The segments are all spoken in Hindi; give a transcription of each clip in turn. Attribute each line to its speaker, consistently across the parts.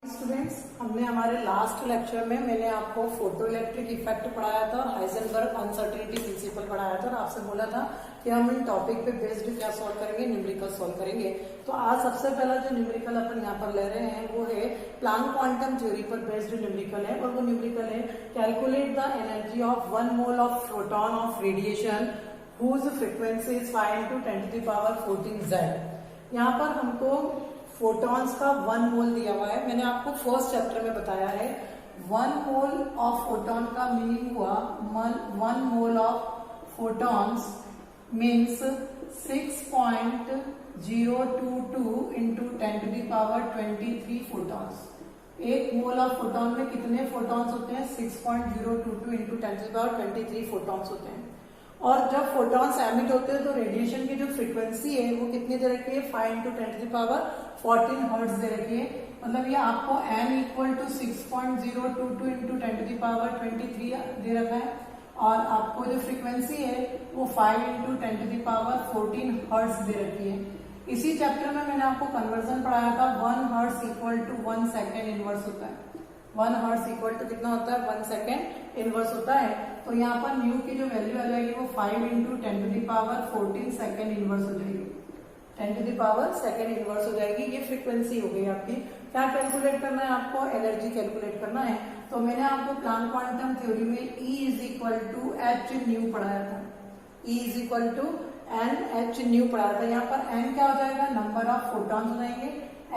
Speaker 1: स्टूडेंट्स, हमने हमारे लास्ट लेक्चर में मैंने आपको फोटो इलेक्ट्रिक इफेक्ट पढ़ाया था, हाइजेनबर्ग अनसर्टेनिटी प्रिंसिपल पढ़ाया था और आपसे बोला था कि हम इन टॉपिक पे बेस्ड क्या सॉल्व करेंगे, न्यूमेरिकल सॉल्व करेंगे। तो आज सबसे पहला जो न्यूमेरिकल अपन यहाँ पर ले रहे हैं वो है प्लांक क्वांटम थ्योरी पर बेस्ड न्यूमेरिकल है, और वो न्यूमेरिकल है calculate the energy of 1 mole of proton of radiation whose frequency is 5 × 10⁻14 Z। यहाँ पर हमको फोटॉन्स का 1 मोल दिया हुआ है। मैंने आपको फर्स्ट चैप्टर में बताया है 1 मोल ऑफ फोटॉन का मीनिंग हुआ 1 mole of photons means 6.022 × 10⁻23 photons. एक मोल ऑफ फोटॉन में कितने फोटॉन्स होते हैं? 6.022 × 10⁻23 फोटॉन्स होते हैं। और जब फोटॉन्स एमिट होते हैं तो रेडिएशन की जो फ्रीक्वेंसी है वो कितनी दे रखी है? 5 × 10⁻14 हर्ट्ज दे रखी है। मतलब ये आपको n = 6.022 × 10⁻23 दे रखा है, और आपको जो फ्रीक्वेंसी है वो 5 × 10⁻14 हर्ट्ज दे रखी है। इसी चैप्टर में मैंने आपको कन्वर्जन पढ़ाया था 1 हर्ट्ज = 1 सेकेंड इनवर्स होता है। 1 हर्ट्ज इक्वल टू कितना होता है? 1 सेकेंड इनवर्स होता है। तो यहाँ पर न्यू की जो वैल्यू आ जाएगी वो 5 × 10⁻14 सेकेंड इनवर्स हो जाएगी। 10⁻2 सेकेंड इनवर्स हो जाएगी। ये फ्रीक्वेंसी हो गई आपकी। क्या कैलकुलेट करना है आपको? एनर्जी कैलकुलेट करना है। तो मैंने आपको प्लांक क्वांटम थ्योरी में E = h पढ़ाया था। E = n h पढ़ाया था। यहाँ पर n क्या हो जाएगा? नंबर ऑफ फोटॉन्स हो जाएंगे।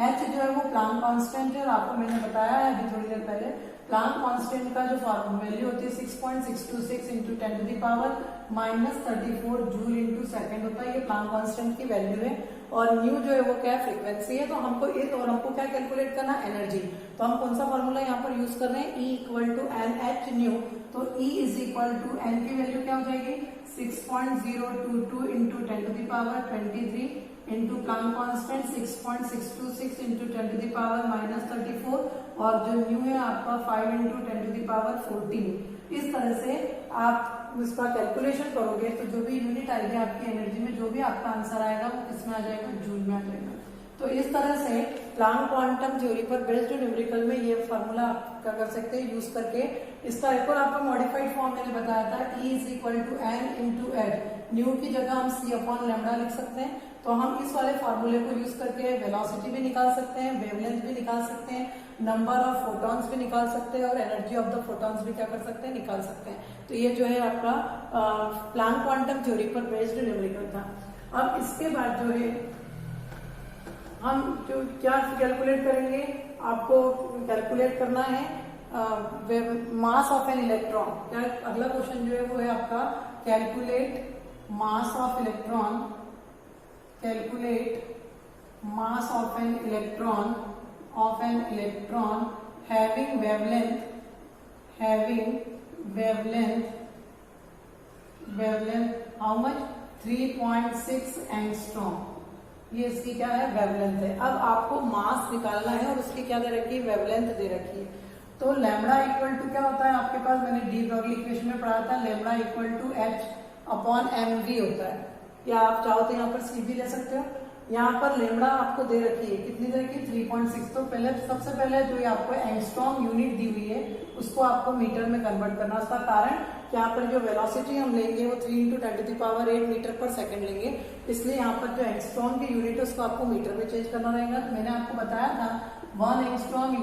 Speaker 1: h जो है वो प्लांक कांस्टेंट है, और आपको मैंने बताया है अभी थोड़ी देर पहले प्लांक कांस्टेंट का जो वैल्यू होती है 6.626 × 10⁻34 जूल × सेकेंड होता है। ये प्लांक कांस्टेंट की वैल्यू है। और न्यू जो है वो क्या है? फ्रीक्वेंसी है। तो हमको और हमको क्या कैलकुलेट करना? एनर्जी। तो हम कौन सा फॉर्मूला यहाँ पर यूज कर रहे हैं? E = nhν। तो E = n की वैल्यू क्या हो जाएगी? 6.022 × 10⁻23 इंटू प्लांक कांस्टेंट 6.626 × 10⁻34, और जो न्यू है आपका 5 × 10⁻14। इस तरह से आप इसका कैलकुलेशन करोगे तो जो भी यूनिट आएगी आपकी एनर्जी में, जो भी आपका आंसर आएगा वो किसमें आ जाएगा? जूल में आ जाएगा। तो इस तरह से प्लांक क्वांटम थ्योरी पर बेस्ड न्यूमेरिकल में ये फॉर्मूला आप क्या कर सकते हैं? यूज करके इसका एक और आपको मॉडिफाइड फॉर्म मैंने बताया था E = n × h। न्यू की जगह हम c/λ लिख सकते हैं। तो हम इस वाले फॉर्मूले को यूज करके वेलोसिटी भी निकाल सकते हैं, वेवलेंथ भी निकाल सकते हैं, नंबर ऑफ फोटॉन्स भी निकाल सकते हैं, और एनर्जी ऑफ द फोटॉन्स भी क्या कर सकते हैं? निकाल सकते हैं। तो ये जो है आपका प्लांक क्वांटम थ्योरी पर बेस्ड न्यूमेरिकल था। अब इसके बाद जो है हम जो क्या कैलकुलेट करेंगे? आपको कैलकुलेट करना है मास ऑफ एन इलेक्ट्रॉन। क्या अगला क्वेश्चन जो है वो है आपका calculate mass of electron. Calculate mass of an electron having wavelength how much? 3.6 angstrom. ये इसकी क्या है? वेवलेंथ है। अब आपको मास निकालना है और उसकी क्या दे रखी है? वेवलेंथ दे रखी है। तो लैम्बडा इक्वल टू क्या होता है आपके पास? मैंने डी ब्रॉगली इक्वेशन में पढ़ा था, लैम्बडा = h/mv होता है। या आप चाहो तो यहाँ पर सी भी ले सकते हो। यहाँ पर लैम्बडा आपको दे रखी है, कितनी दे रखी है? 3.6। तो पहले सबसे पहले जो ये आपको एंगस्ट्रॉम यूनिट दी हुई है उसको आपको मीटर में कन्वर्ट करना। उसका कारण कि यहाँ पर जो वेलोसिटी हम लेंगे वो 3 × 10⁸ मीटर पर सेकंड लेंगे, इसलिए यहाँ पर जो एंगस्ट्रॉम की यूनिट है उसको आपको मीटर में चेंज करना रहेगा। तो मैंने आपको बताया था 1 एंगस्ट्रॉम =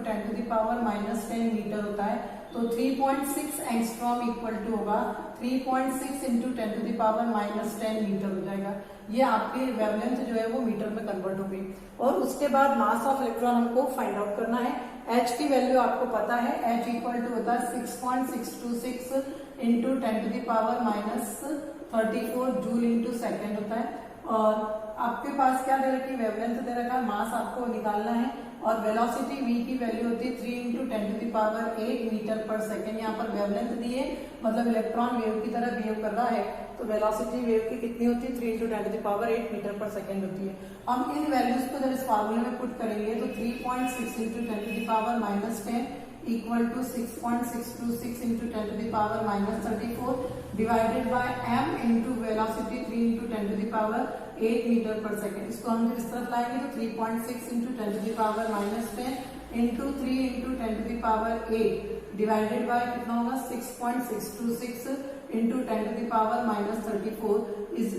Speaker 1: 10⁻−10 मीटर होता है। तो 3.6 एंगस्ट्रॉम इक्वल टू होगा 3.6 × 10⁻−10 मीटर हो जाएगा। ये आपकी वेवलेंथ जो है वो मीटर में कन्वर्ट हो गई। और उसके बाद मास ऑफ इलेक्ट्रॉन हमको फाइंड आउट करना है। h की वैल्यू आपको पता है, h = होता है 6.626 × 10⁻34 जूल × सेकेंड होता है। और आपके पास क्या दे रखी है? वेवलेंथ दे रखा है। मास आपको निकालना है, और वेलोसिटी v की वैल्यू होती है 3 × 10⁸ मीटर पर सेकेंड। यहाँ पर वेवलेंथ दी है, मतलब इलेक्ट्रॉन वेव की तरह बिहेव कर रहा है। तो वेलोसिटी वेव की कितनी होती है? 3 × 10⁸ मीटर पर सेकेंड होती है। हम इन वैल्यूज को जब इस फार्मूले में पुट करेंगे तो 3.6 × 10⁻10 equal to 6.626 into 10 to the power minus 34 divided by m into velocity 3 into 10 to the power 8 metre पर सेकेंड। इसको हम जब इस तरफ लाएंगे तो 3.6 into 10 to the power minus 10 into 3 into 10 to the power 8 divided by कितना होगा 6.626 into 10 to the power -34 is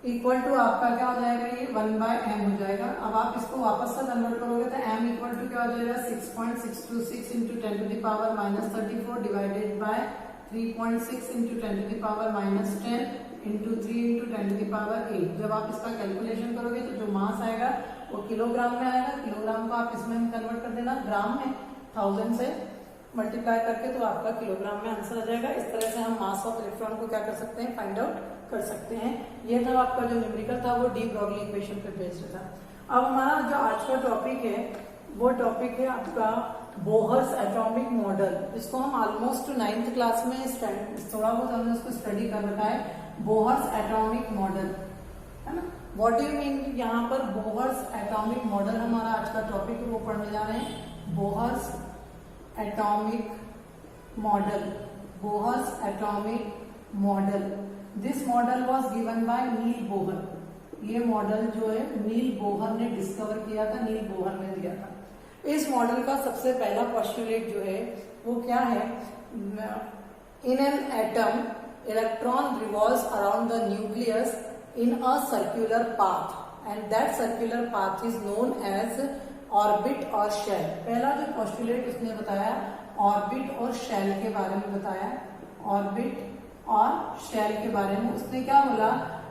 Speaker 1: equal to आपका क्या हो जाएगा, ये 1/m हो जाएगा। अब आप इसको वापस से कन्वर्ट करोगे तो m इक्वल टू क्या हो जाएगा 6.626 into 10 to the power -34 divided by 3.6 into 10 to the power -10 into 3 into 10 to the power 8। जब आप इसका कैलकुलेशन करोगे तो जो मास आएगा वो किलोग्राम में आएगा। किलोग्राम को आप इसमें कन्वर्ट कर देना ग्राम में, 1000 से मल्टीप्लाई करके तो आपका किलोग्राम में आंसर आ जाएगा। इस तरह से हम मास ऑफ इलेक्ट्रॉन को क्या कर सकते हैं, फाइंड आउट कर सकते हैं। ये था आपका जो न्यूमेरिकल था वो डी ब्रॉगली इक्वेशन पे बेस्ड था। अब हमारा जो आज का टॉपिक है वो टॉपिक है आपका बोहर्स एटॉमिक मॉडल, जिसको हम ऑलमोस्ट 9th क्लास में थोड़ा बहुत हमने उसको स्टडी कर रखा है। बोहर्स एटॉमिक मॉडल है ना, व्हाट डू यू मीन। यहाँ पर बोहर्स एटॉमिक मॉडल हमारा आज का टॉपिक वो पढ़ने जा रहे हैं। Bohr's atomic model, Bohr's atomic model. This model was given by Niels Bohr. ये मॉडल जो है नील बोहर ने डिस्कवर किया था, नील बोहर ने दिया था। इस मॉडल का सबसे पहला पोस्टुलेट जो है वो क्या है, in an atom electron revolves around the nucleus in a circular path and that circular path is known as orbit और शेल। पहला जो पोस्टुलेट उसने बताया ऑर्बिट और शेल के बारे में बताया। ऑर्बिट और शेल के बारे में उसने क्या बोला,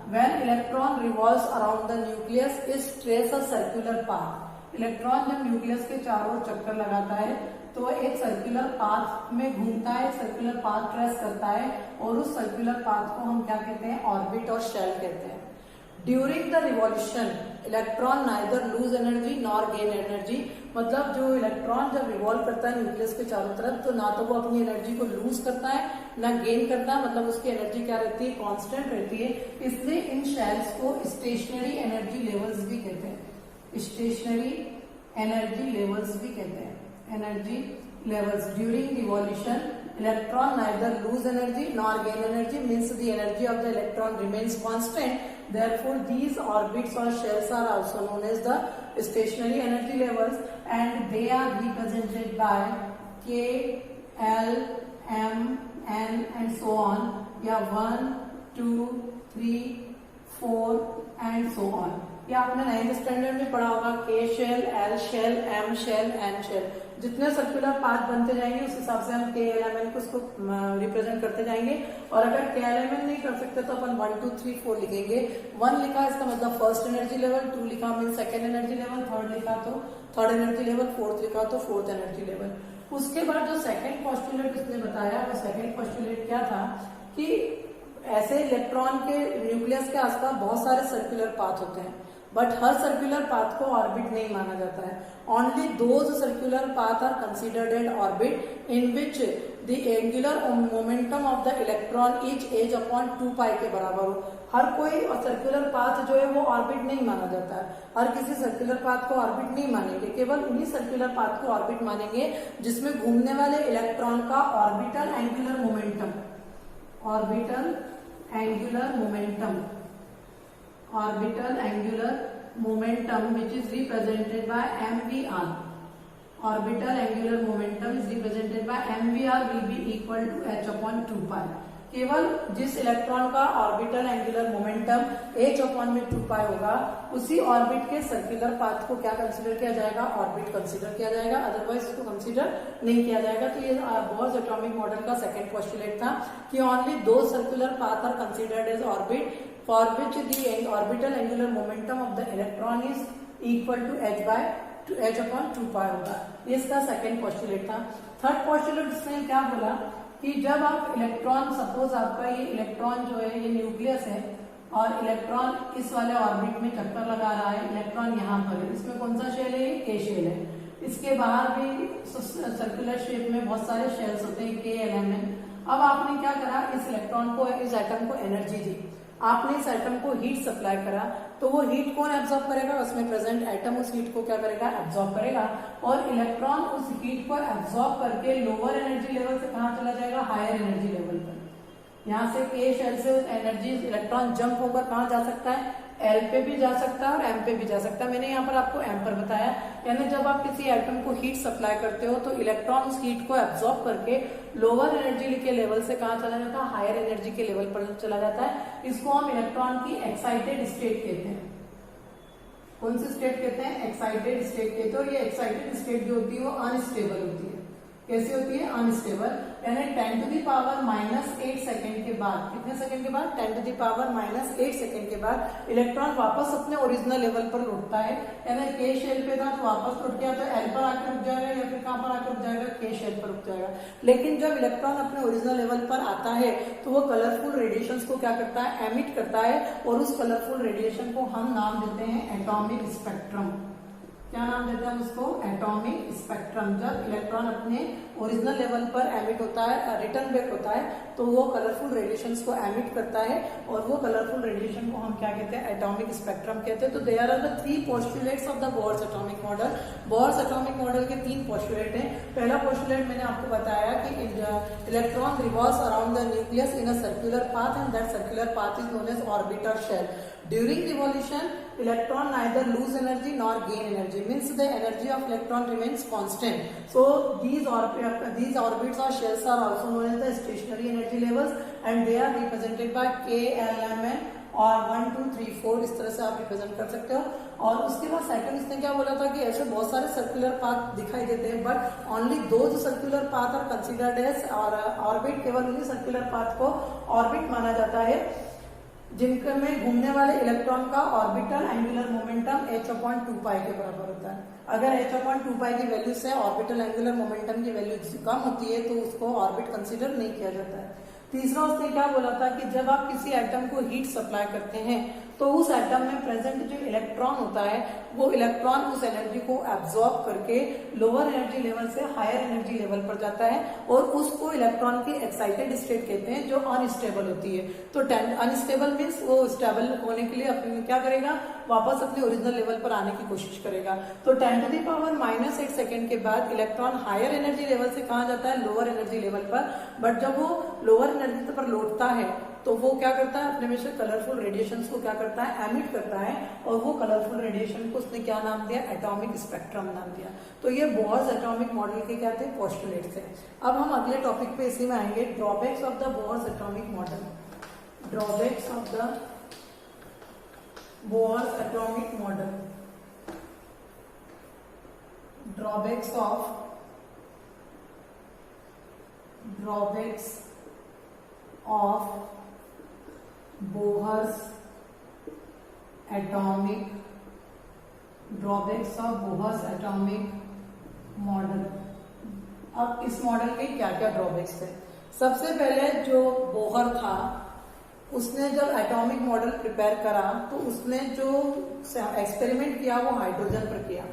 Speaker 1: when electron revolves around the nucleus is trace a circular path. Electron जब न्यूक्लियस के चारों चक्कर लगाता है तो एक सर्कुलर पाथ में घूमता है, सर्कुलर पाथ ट्रेस करता है और उस सर्कुलर पाथ को हम क्या कहते हैं, ऑर्बिट और शेल कहते हैं। During the revolution electron neither lose energy nor gain energy, मतलब जो इलेक्ट्रॉन जब रिवॉल्व करता है न्यूक्लियस के चारों तरफ तो ना तो वो अपनी एनर्जी को लूज करता है ना गेन करता है, मतलब उसकी एनर्जी क्या रहती है, कांस्टेंट रहती है। इसलिए इन शेल्स को स्टेशनरी एनर्जी लेवल्स भी कहते हैं। स्टेशनरी एनर्जी लेवल्स भी कहते हैं, energy levels. During revolution electron neither lose energy nor gain energy means the energy of the electron remains constant. Therefore, these orbits or shells are also known as the stationary energy levels, and they are represented by K, L, M, N, and so on. Yeah, 1, 2, 3, 4, and so on. ये आपने 9th स्टैंडर्ड में पढ़ा होगा। K shell, L shell, M shell, N shell. जितने सर्कुलर पाथ बनते जाएंगे उस हिसाब से हम KLMN को उसको रिप्रेजेंट करते जाएंगे। और अगर KLMN नहीं कर सकते तो अपन 1, 2, 3, 4 लिखेंगे। 1 लिखा इसका मतलब फर्स्ट एनर्जी लेवल, 2 लिखा mean second energy level, 3rd लिखा तो थर्ड एनर्जी लेवल, 4th लिखा तो 4th एनर्जी लेवल। उसके बाद जो सेकेंड पोस्टुलेट उसने बताया वो सेकेंड पोस्टुलेट क्या था कि ऐसे इलेक्ट्रॉन के न्यूक्लियस के आसपास बहुत सारे सर्कुलर पाथ होते हैं, बट हर सर्कुलर पाथ को ऑर्बिट नहीं माना जाता है। Only those circular path are considered an orbit in which the angular momentum of the electron each as upon 2π के बराबर हो। हर कोई सर्कुलर पाथ जो है वो ऑर्बिट नहीं माना जाता है, हर किसी सर्कुलर पाथ को ऑर्बिट नहीं मानेंगे, केवल उन्हीं सर्कुलर पाथ को ऑर्बिट मानेंगे जिसमें घूमने वाले इलेक्ट्रॉन का orbital angular momentum, orbital angular momentum, orbital angular momentum which is represented by mvr. Orbital angular momentum is represented by mvr will be equal to h upon 2π. केवल जिस इलेक्ट्रॉन का orbital angular momentum h upon में 2π होगा उसी ऑर्बिट के सर्कुलर पाथ को क्या कंसीडर किया जाएगा, ऑर्बिट कंसीडर किया जाएगा, अदरवाइज इसको कंसीडर नहीं किया जाएगा। तो ये बोहर्स एटॉमिक मॉडल का सेकंड पोस्टुलेट था कि ओनली दो circular path are considered as orbit for which the orbital angular momentum of the electron is equal to h upon 2π होगा। ये इसका सेकेंड पोस्टुलेट था। थर्ड पोस्टुलेट इसने क्या बोला कि जब आप इलेक्ट्रॉन, सपोज आपका ये इलेक्ट्रॉन जो है ये न्यूक्लियस है और इलेक्ट्रॉन इस वाले ऑर्बिट में चक्कर लगा रहा है, इलेक्ट्रॉन यहाँ पर है, इसमें कौन सा शेल है, K शेल है। इसके बाहर भी सर्कुलर शेप में बहुत सारे शेल्स होते हैं KLMN। अब आपने क्या करा, इस इलेक्ट्रॉन को, इस एटम को एनर्जी दी, आपने इस एटम को हीट सप्लाई करा, तो वो हीट कौन एब्जॉर्ब करेगा, उसमें प्रेजेंट एटम उस हीट को क्या करेगा, एब्जॉर्ब करेगा। और इलेक्ट्रॉन उस हीट को एब्जॉर्ब करके लोअर एनर्जी लेवल से कहाँ चला जाएगा, हायर एनर्जी लेवल पर। यहाँ से K शेल से एनर्जी इलेक्ट्रॉन जंप होकर कहाँ जा सकता है, एल पे भी जा सकता है और एम पे भी जा सकता है। मैंने यहाँ पर आपको एम पर बताया, यानी जब आप किसी एटम को हीट सप्लाई करते हो तो इलेक्ट्रॉन उस हीट को एब्जॉर्ब करके लोअर एनर्जी के लेवल से कहाँ चला जाता है, हायर एनर्जी के लेवल पर चला जाता है। इसको हम इलेक्ट्रॉन की एक्साइटेड स्टेट कहते हैं। कौन सी स्टेट कहते हैं? एक्साइटेड स्टेट कहते हैं। और ये एक्साइटेड स्टेट जो होती है वो अनस्टेबल होती है। कैसे होती है? अनस्टेबल। यानी 10 टू द पावर -8 सेकंड के बाद, कितने सेकंड के बाद? 10 टू द पावर -8 सेकंड के बाद इलेक्ट्रॉन वापस अपने ओरिजिनल लेवल पर लौटता है। यानी के शेल पे था तो वापस लौट गया तो एल पर आकर रुक जाएगा, या फिर कहां पर आकर रुक जाएगा? के शेल पर रुक जाएगा। लेकिन जब इलेक्ट्रॉन अपने ओरिजिनल लेवल पर आता है तो वो कलरफुल रेडिएशन को क्या करता है? एमिट करता है। और उस कलरफुल रेडिएशन को हम नाम देते हैं एटॉमिक स्पेक्ट्रम। क्या नाम देते हैं उसको? Atomic spectrum. जब इलेक्ट्रॉन अपने ओरिजिनल लेवल पर एमिट होता है, रिटर्न बैक होता है, तो वो कलरफुल रेडिएशंस को एमिट करता है और वो कलरफुल रेडिएशन को हम क्या कहते हैं? एटॉमिक स्पेक्ट्रम कहते हैं। तो there are the 3 postulates of the Bohr's atomic model. Bohr's atomic model के 3 पोस्टुलेट हैं। पहला पोस्टुलेट मैंने आपको बताया कि electron revolves around the nucleus in a circular path and that circular path is known as orbit or shell. During revolution, electron neither lose energy nor gain energy. Means the energy of electron remains constant. So these orbits or shells are also known as the stationary energy levels, and they are represented by K, L, M, N और 1, 2, 3, 4 इस तरह से आप रिप्रेजेंट कर सकते हो। और उसके बाद सेकंड इसने क्या बोला था कि ऐसे बहुत सारे सर्कुलर पाथ दिखाई देते हैं, बट ओनली दो जो circular path are considered as orbit, केवल उन्हीं सर्कुलर पाथ को ऑर्बिट माना जाता है जिनके में घूमने वाले इलेक्ट्रॉन का ऑर्बिटल एंगुलर मोमेंटम h/2 पाई के बराबर होता है। अगर h/2 पाई की वैल्यू से ऑर्बिटल एंगुलर मोमेंटम की वैल्यू कम होती है तो उसको ऑर्बिट कंसीडर नहीं किया जाता है। तीसरा उसने क्या बोला था कि जब आप किसी एटम को हीट सप्लाई करते हैं तो उस एटम में प्रेजेंट जो इलेक्ट्रॉन होता है वो इलेक्ट्रॉन उस एनर्जी को एब्जॉर्ब करके लोअर एनर्जी लेवल से हायर एनर्जी लेवल पर जाता है और उसको इलेक्ट्रॉन की एक्साइटेड स्टेट कहते हैं जो अनस्टेबल होती है। तो अनस्टेबल मीन्स वो स्टेबल होने के लिए अपने क्या करेगा? वापस अपने ओरिजिनल लेवल पर आने की कोशिश करेगा। तो 10 टू द पावर -8 सेकंड के बाद इलेक्ट्रॉन हायर एनर्जी लेवल से कहा जाता है? लोअर एनर्जी लेवल पर। बट जब वो लोअर एनर्जी पर लौटता है तो वो क्या करता है? अपने में से कलरफुल रेडिएशंस को क्या करता है? एमिट करता है। और वो कलरफुल रेडिएशन को उसने क्या नाम दिया? एटॉमिक स्पेक्ट्रम नाम दिया। तो ये बोर्स एटॉमिक मॉडल के क्या थे? पोस्टुलेट्स थे। अब हम अगले टॉपिक पे इसी में आएंगे, drawbacks of the Bohr's atomic model. Drawbacks of the Bohr's atomic model. Drawbacks of Bohr's atomic model. अब इस मॉडल के क्या क्या ड्रॉबैक्स थे? सबसे पहले जो बोहर था उसने जब एटॉमिक मॉडल प्रिपेयर करा तो उसने जो एक्सपेरिमेंट किया वो हाइड्रोजन पर किया।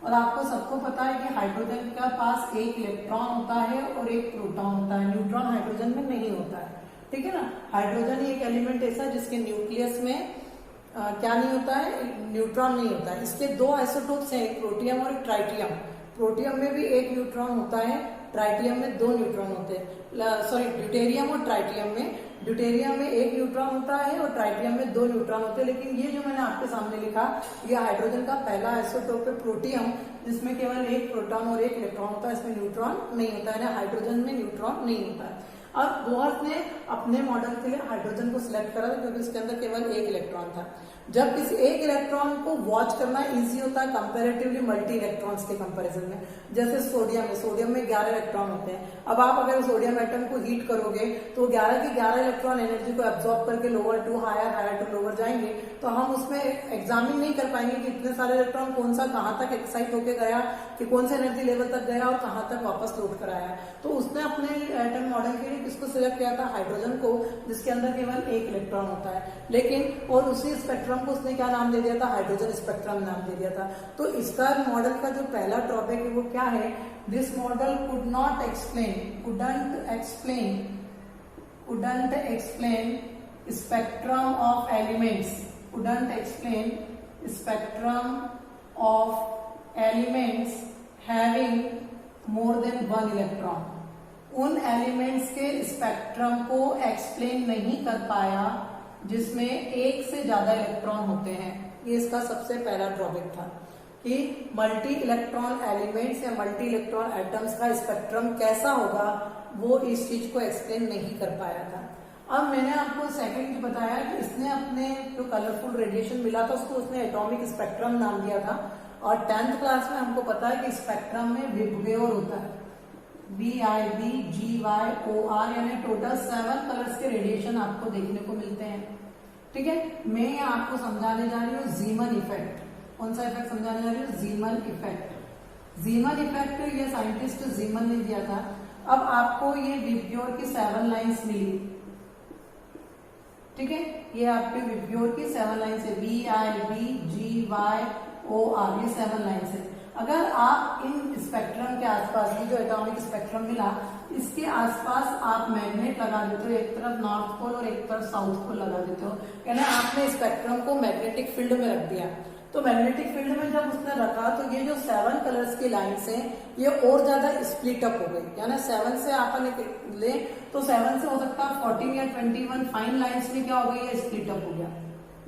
Speaker 1: और आपको सबको पता है कि हाइड्रोजन का पास एक इलेक्ट्रॉन होता है और एक प्रोटॉन होता है। न्यूट्रॉन हाइड्रोजन में नहीं होता है, ठीक है ना। हाइड्रोजन एक एलिमेंट ऐसा जिसके न्यूक्लियस में क्या नहीं होता है? न्यूट्रॉन नहीं होता है। इसके 2 आइसोटोप्स हैं, एक प्रोटियम और एक ट्राइटियम। प्रोटियम में भी एक न्यूट्रॉन होता है, ट्राइटियम में 2 न्यूट्रॉन होते हैं। सॉरी, ड्यूटेरियम और ट्राइटियम में, ड्यूटेरियम में 1 न्यूट्रॉन होता है और ट्राइटियम में 2 न्यूट्रॉन होते हैं। लेकिन ये जो मैंने आपके सामने लिखा, ये हाइड्रोजन का पहला आइसोटोप है प्रोटियम, जिसमें केवल 1 प्रोटॉन और 1 इलेक्ट्रॉन होता है। इसमें न्यूट्रॉन नहीं होता है, हाइड्रोजन में न्यूट्रॉन नहीं होता है। अब बोहर ने अपने मॉडल के लिए हाइड्रोजन को सिलेक्ट करा क्योंकि इसके अंदर केवल 1 इलेक्ट्रॉन था। जब किसी एक इलेक्ट्रॉन को वॉच करना इजी होता है कंपैरेटिवली मल्टी इलेक्ट्रॉन्स के कंपैरिजन में। जैसे सोडियम में 11 इलेक्ट्रॉन होते हैं। अब आप अगर सोडियम एटम को हीट करोगे तो 11 के 11 इलेक्ट्रॉन एनर्जी को एब्जॉर्ब करके lower to higher, higher to lower जाएंगे, तो हम उसमें एग्जामिन नहीं कर पाएंगे कि इतने सारे इलेक्ट्रॉन कौन सा कहाँ तक एक्साइट होकर गया, कि कौन से एनर्जी लेवल तक गया और कहाँ तक वापस लौट कर आया। तो उसने अपने एटम मॉडल के लिए किसको सिलेक्ट किया था? हाइड्रोजन को, जिसके अंदर केवल 1 इलेक्ट्रॉन होता है। लेकिन और उसी स्पेक्ट्रम को उसने क्या नाम दे दिया था? हाइड्रोजन स्पेक्ट्रम नाम दे दिया था। तो इसका मॉडल का जो पहला ड्रॉबैक है वो क्या है? This model couldn't explain spectrum of elements having more than 1 electron। उन एलिमेंट्स के स्पेक्ट्रम को एक्सप्लेन नहीं कर पाया जिसमें एक से ज्यादा इलेक्ट्रॉन होते हैं। ये इसका सबसे पहला ड्रॉबैक था कि मल्टी इलेक्ट्रॉन एलिमेंट्स या मल्टी इलेक्ट्रॉन एटम्स का स्पेक्ट्रम कैसा होगा, वो इस चीज को एक्सप्लेन नहीं कर पाया था। अब मैंने आपको सेकंड बताया कि इसने अपने जो कलरफुल रेडिएशन मिला था उसको उसने एटॉमिक स्पेक्ट्रम नाम दिया था। और 10th क्लास में हमको पता है कि स्पेक्ट्रम में विबग्योर होता है, VIBGYOR, यानी टोटल 7 कलर्स के रेडिएशन आपको देखने को मिलते हैं। ठीक है, मैं आपको समझाने जा रही हूँ जीमन इफेक्ट। कौन सा इफेक्ट समझाने जा रही हूँ? जीमन इफेक्ट। जीमन इफेक्ट ये साइंटिस्ट जीमन ने दिया था। अब आपको ये विबग्योर की 7 लाइन्स मिली। ठीक है, ये आपके विबग्योर की 7 लाइन्स है, VIBGYOR, ये 7 लाइन्स है। अगर आप इन स्पेक्ट्रम के आसपास, ये जो एटॉमिक स्पेक्ट्रम मिला, इसके आसपास आप मैग्नेट लगा देते हो, एक तरफ नॉर्थ पोल और एक तरफ साउथ पोल लगा देते हो, यानी आपने स्पेक्ट्रम को मैग्नेटिक फील्ड में रख दिया। तो मैग्नेटिक फील्ड में जब उसने रखा तो ये जो 7 कलर्स की लाइन्स हैं ये और ज्यादा स्प्लिट अप हो गई, यानी 7 से आप ले तो 7 से हो सकता है 14 या 21 फाइन लाइन्स में क्या हो गई, ये स्प्लिट अप हो गया।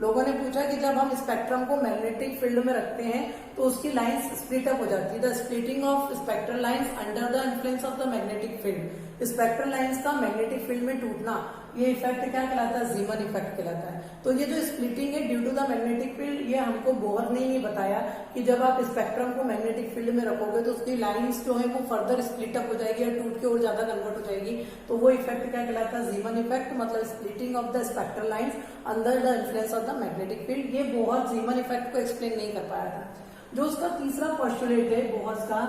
Speaker 1: लोगों ने पूछा कि जब हम स्पेक्ट्रम को मैग्नेटिक फील्ड में रखते हैं तो उसकी लाइंस स्प्लिट अप हो जाती है। The splitting of spectral lines under the influence of the magnetic field, spectral lines का मैग्नेटिक फील्ड में टूटना, ये इफेक्ट क्या कहलाता है? जीमन इफेक्ट कहलाता है। तो ये जो स्प्लिटिंग है due to the magnetic field, ये हमको बोहर ने ही बताया कि जब आप स्पेक्ट्रम को मैग्नेटिक फील्ड में रखोगे तो उसकी लाइंस जो है वो फर्दर स्प्लिट अप हो जाएगी और टूट के और ज्यादा कन्वर्ट हो जाएगी। तो वो इफेक्ट क्या कहलाता है? जीमन इफेक्ट, मतलब splitting of the spectral lines under the influence of the magnetic field. ये बोहर जीमन इफेक्ट को एक्सप्लेन नहीं कर पाया था। जो उसका तीसरा पोस्टुलेट है बोहर का,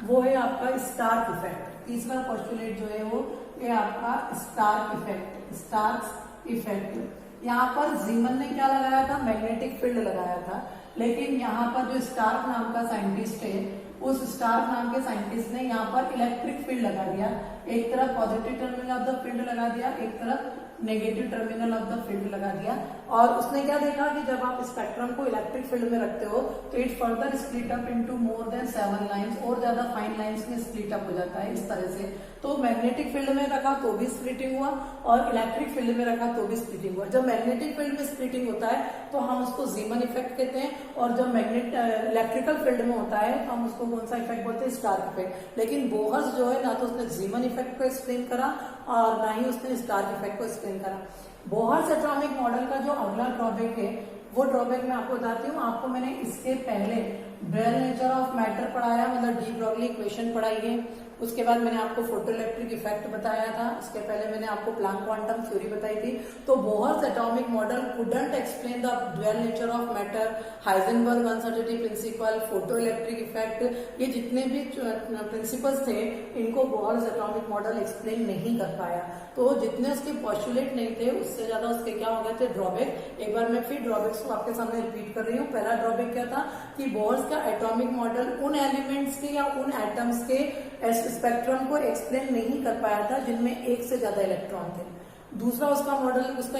Speaker 1: वो है आपका स्टार्क इफेक्ट। तीसरा पोस्टुलेट जो है वो ये आपका स्टार्क इफेक्ट, स्टार्क इफेक्ट। यहाँ पर जीमन ने क्या लगाया था? मैग्नेटिक फील्ड लगाया था, लेकिन यहाँ पर जो स्टार्क नाम का साइंटिस्ट है, उस स्टार्क नाम के साइंटिस्ट ने यहाँ पर इलेक्ट्रिक फील्ड लगा दिया। एक तरफ positive terminal of the field लगा दिया, एक तरफ negative terminal of the field लगा दिया। और उसने क्या देखा कि जब आप स्पेक्ट्रम को इलेक्ट्रिक फील्ड में रखते हो तो it further split up into more than 7 lines, और ज्यादा फाइन लाइंस में स्प्लिट अप हो जाता है इस तरह से। तो मैग्नेटिक फील्ड में रखा तो भी स्प्लिटिंग हुआ और इलेक्ट्रिक फील्ड में रखा तो भी स्प्लिटिंग हुआ। जब मैग्नेटिक फील्ड में स्प्लिटिंग होता है तो हम उसको जीमन इफेक्ट कहते हैं, और जब इलेक्ट्रिकल फील्ड में होता है तो हम उसको कौन सा इफेक्ट बोलते हैं? Stark effect. लेकिन बोहर जो है ना तो उसने जीमन इफेक्ट को एक्सप्लेन करा और ना ही उसने स्टार्क इफेक्ट को एक्सप्लेन करा। बोहर एटॉमिक मॉडल का जो अगला ड्रॉबैक है वो ड्रॉबैक मैं आपको बताती हूँ। आपको मैंने इसके पहले डुअल नेचर ऑफ मैटर पढ़ाया, मतलब डी ब्रॉगली इक्वेशन पढ़ाई है। उसके बाद मैंने आपको फोटो इलेक्ट्रिक इफेक्ट बताया था। इसके पहले मैंने आपको प्लैंक क्वांटम थ्योरी बताई थी। तो Bohr atomic model couldn't explain the dual nature of matter, Heisenberg uncertainty principle, photo electric effect, ये जितने भी प्रिंसिपल्स थे इनको बोहर एटॉमिक मॉडल एक्सप्लेन नहीं कर पाया। तो जितने उसके पोस्टुलेट नहीं थे उससे ज्यादा उसके क्या हो गए थे? ड्रॉबैक। एक बार मैं फिर ड्रॉबैक्स को आपके सामने रिपीट कर रही हूँ। पहला ड्रॉबैक क्या था कि बोहर का एटॉमिक मॉडल उन एलिमेंट्स के या उन एटम्स के स्पेक्ट्रम को एक्सप्लेन नहीं कर पाया था जिनमें एक से ज्यादा इलेक्ट्रॉन थे। दूसरा उसका मॉडल, उसका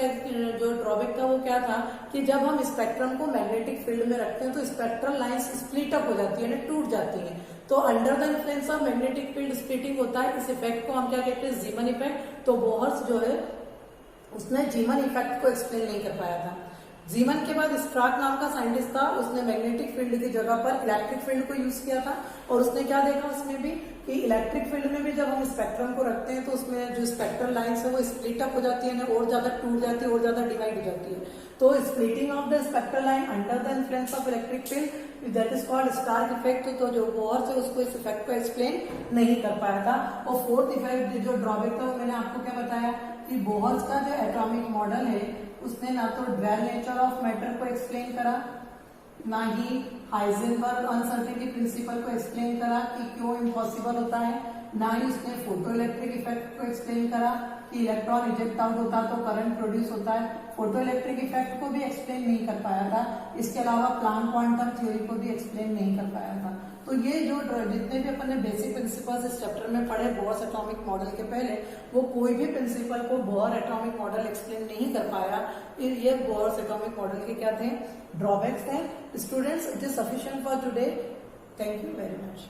Speaker 1: जो ड्रॉबैक था वो क्या था कि जब हम स्पेक्ट्रम को मैग्नेटिक फील्ड में रखते हैं तो स्पेक्ट्रल लाइंस स्प्लिट अप हो जाती है, टूट जाती है। तो under the influence of magnetic field splitting होता है। इस इफेक्ट को हम क्या कहते हैं? जीमन इफेक्ट। तो बोहर जो है उसने जीमन इफेक्ट को एक्सप्लेन नहीं कर पाया था। जीमन के बाद स्ट्राक नाम का साइंटिस्ट था, उसने मैग्नेटिक फील्ड की जगह पर इलेक्ट्रिक फील्ड को यूज किया था। और उसने क्या देखा उसमें भी कि इलेक्ट्रिक फील्ड में भी जब हम स्पेक्ट्रम को रखते हैं तो उसमें जो स्पेक्ट्रल लाइंस है वो स्प्लिट अप हो जाती है, और ज्यादा टूट जाती है और ज्यादा डिवाइड हो जाती है। तो splitting of the spectral line under the influence of electric field, that is called Stark effect. तो जो बोहर से उसको इस इफेक्ट को एक्सप्लेन नहीं कर पाया था। और फोर्थ इफेक्ट जो ड्रॉबैक था वो मैंने आपको क्या बताया कि बोहर का जो एटॉमिक मॉडल है उसने ना तो डुअल नेचर ऑफ मैटर को एक्सप्लेन करा, ना ही हाइजेनबर्ग अनसर्टेनिटी प्रिंसिपल को एक्सप्लेन करा कि क्यों इम्पॉसिबल होता है, ना ही उसने फोटो इलेक्ट्रिक इफेक्ट को एक्सप्लेन करा कि इलेक्ट्रॉन इजेक्ट आउट होता है तो करंट प्रोड्यूस होता है। फोटो इलेक्ट्रिक इफेक्ट को भी एक्सप्लेन नहीं कर पाया था। इसके अलावा प्लैंक क्वांटम थ्योरी को भी एक्सप्लेन नहीं कर पाया था। तो ये जो जितने भी अपन ने बेसिक प्रिंसिपल्स इस चैप्टर में पढ़े बोहर एटॉमिक मॉडल के पहले, वो कोई भी प्रिंसिपल को बोहर एटॉमिक मॉडल एक्सप्लेन नहीं कर पाया। ये बोहर एटॉमिक मॉडल के क्या थे? ड्रॉबैक्स थे। Students, it is sufficient for today. Thank you very much.